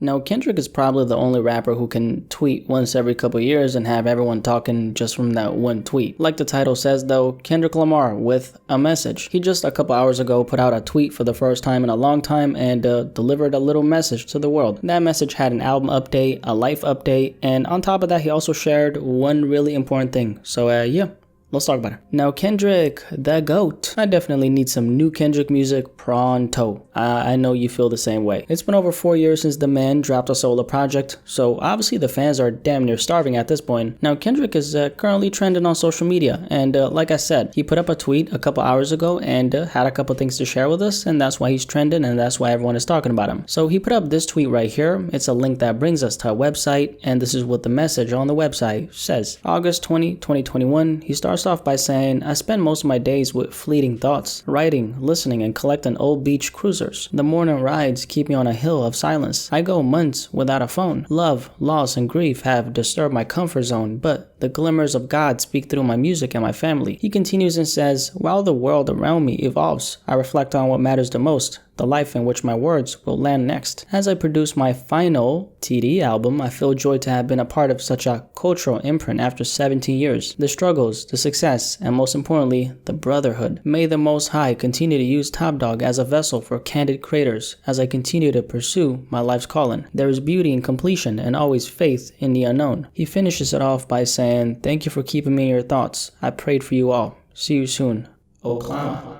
Now, Kendrick is probably the only rapper who can tweet once every couple years and have everyone talking just from that one tweet. Like the title says though, Kendrick Lamar with a message. He just a couple hours ago put out a tweet for the first time in a long time and delivered a little message to the world. That message had an album update, a life update, and on top of that he also shared one really important thing. So yeah. Let's talk about it. Now, Kendrick, the GOAT. I definitely need some new Kendrick music pronto. I know you feel the same way. It's been over 4 years since the man dropped a solo project, so obviously the fans are damn near starving at this point. Now, Kendrick is currently trending on social media, and like I said, he put up a tweet a couple hours ago and had a couple things to share with us, and that's why he's trending, and that's why everyone is talking about him. So he put up this tweet right here. It's a link that brings us to a website, and this is what the message on the website says. August 20, 2021, he starts off by saying, I spend most of my days with fleeting thoughts, writing, listening, and collecting old beach cruisers. The morning rides keep me on a hill of silence. I go months without a phone. Love, loss, and grief have disturbed my comfort zone, but the glimmers of God speak through my music and my family. He continues and says, while the world around me evolves, I reflect on what matters the most, the life in which my words will land next. As I produce my final TD album, I feel joy to have been a part of such a cultural imprint after 17 years. The struggles, the success, and most importantly, the brotherhood. May the Most High continue to use Top Dog as a vessel for candid creators as I continue to pursue my life's calling. There is beauty in completion and always faith in the unknown. He finishes it off by saying, thank you for keeping me in your thoughts. I prayed for you all. See you soon. ORIGAMI.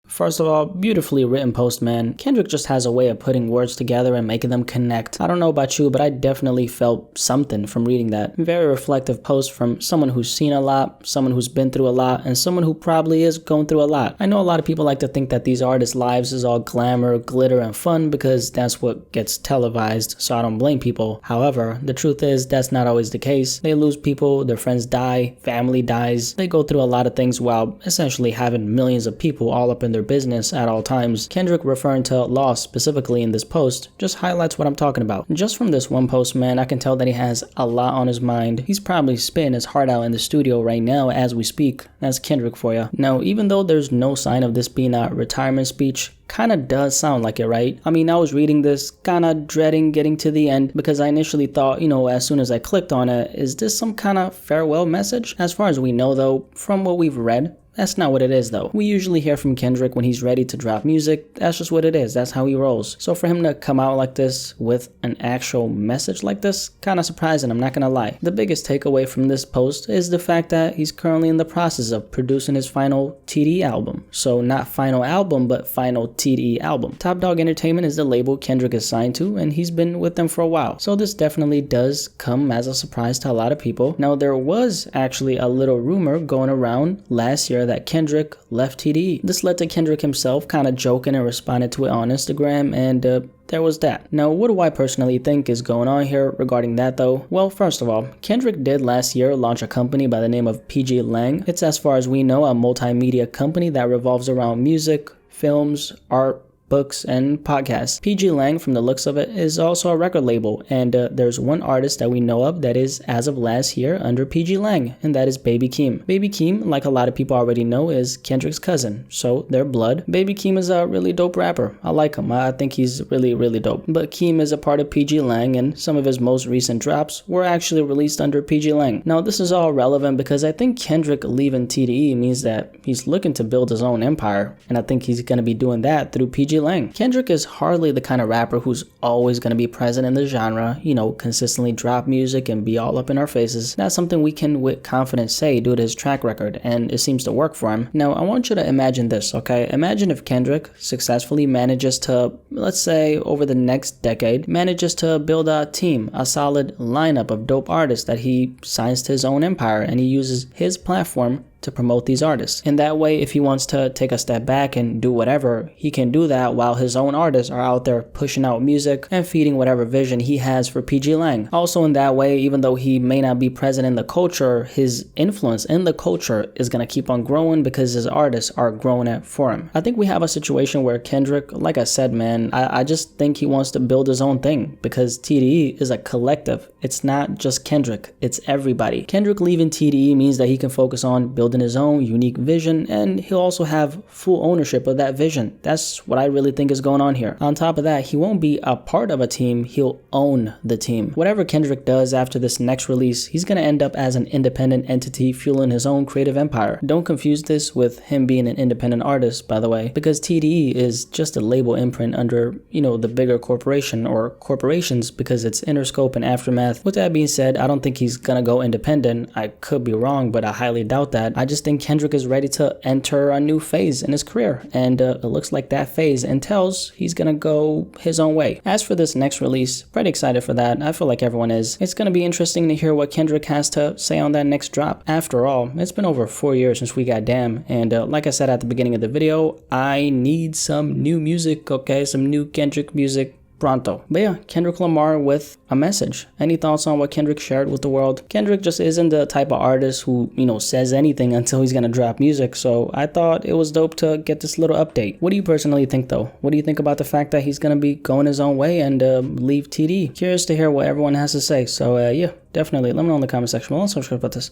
First of all, beautifully written post, man. Kendrick just has a way of putting words together and making them connect. I don't know about you, but I definitely felt something from reading that. Very reflective post from someone who's seen a lot, someone who's been through a lot, and someone who probably is going through a lot. I know a lot of people like to think that these artists' lives is all glamour, glitter, and fun because that's what gets televised, so I don't blame people. However, the truth is that's not always the case. They lose people, their friends die, family dies. They go through a lot of things while essentially having millions of people all up in their business at all times. Kendrick, referring to loss specifically in this post, just highlights what I'm talking about. Just from this one post, man, I can tell that he has a lot on his mind. He's probably spitting his heart out in the studio right now as we speak. That's Kendrick for you. Now, even though there's no sign of this being a retirement speech, kinda does sound like it, right? I mean, I was reading this, kinda dreading getting to the end because I initially thought, as soon as I clicked on it, is this some kind of farewell message? As far as we know though, from what we've read, that's not what it is though. We usually hear from Kendrick when he's ready to drop music. That's just what it is. That's how he rolls. So for him to come out like this with an actual message like this, kind of surprising, I'm not gonna lie. The biggest takeaway from this post is the fact that he's currently in the process of producing his final TD album. So not final album, but final TD album. Top Dog Entertainment is the label Kendrick is signed to, and he's been with them for a while. So this definitely does come as a surprise to a lot of people. Now there was actually a little rumor going around last year that Kendrick left TDE. This led to Kendrick himself kind of joking and responded to it on Instagram, and there was that. Now, what do I personally think is going on here regarding that though? Well, first of all, Kendrick did last year launch a company by the name of PG Lang. It's, as far as we know, a multimedia company that revolves around music, films, art, books, and podcasts. PG Lang, from the looks of it, is also a record label, and there's one artist that we know of that is, as of last year, under PG Lang, and that is Baby Keem. Baby Keem, like a lot of people already know, is Kendrick's cousin, so they're blood. Baby Keem is a really dope rapper. I like him. I think he's really, really dope. But Keem is a part of PG Lang, and some of his most recent drops were actually released under PG Lang. Now, this is all relevant because I think Kendrick leaving TDE means that he's looking to build his own empire, and I think he's going to be doing that through PG Lang. Kendrick is hardly the kind of rapper who's always going to be present in the genre, consistently drop music and be all up in our faces. That's something we can with confidence say due to his track record, and it seems to work for him. Now, I want you to imagine this, okay? Imagine if Kendrick successfully manages to, let's say over the next decade, manages to build a team, a solid lineup of dope artists that he signs to his own empire, and he uses his platform to promote these artists. In that way, if he wants to take a step back and do whatever, he can do that while his own artists are out there pushing out music and feeding whatever vision he has for PG Lang. Also in that way, even though he may not be present in the culture, his influence in the culture is going to keep on growing because his artists are growing it for him. I think we have a situation where Kendrick, like I said, man, I just think he wants to build his own thing because TDE is a collective. It's not just Kendrick, it's everybody. Kendrick leaving TDE means that he can focus on building building his own unique vision, and he'll also have full ownership of that vision. That's what I really think is going on here. On top of that, he won't be a part of a team, he'll own the team. Whatever Kendrick does after this next release, he's gonna end up as an independent entity fueling his own creative empire. Don't confuse this with him being an independent artist, by the way, because TDE is just a label imprint under, the bigger corporation or corporations because it's Interscope and Aftermath. With that being said, I don't think he's gonna go independent. I could be wrong, but I highly doubt that. I just think Kendrick is ready to enter a new phase in his career, and it looks like that phase entails he's gonna go his own way. As for this next release, pretty excited for that. I feel like everyone is. It's gonna be interesting to hear what Kendrick has to say on that next drop. After all, it's been over 4 years since we got Damn, and like I said at the beginning of the video, I need some new music, okay? Some new Kendrick music pronto. But yeah, Kendrick Lamar with a message. Any thoughts on what Kendrick shared with the world? Kendrick just isn't the type of artist who, says anything until he's gonna drop music, so I thought it was dope to get this little update. What do you personally think though? What do you think about the fact that he's gonna be going his own way and leave TD? Curious to hear what everyone has to say, so yeah, definitely let me know in the comment section below. So subscribe about this.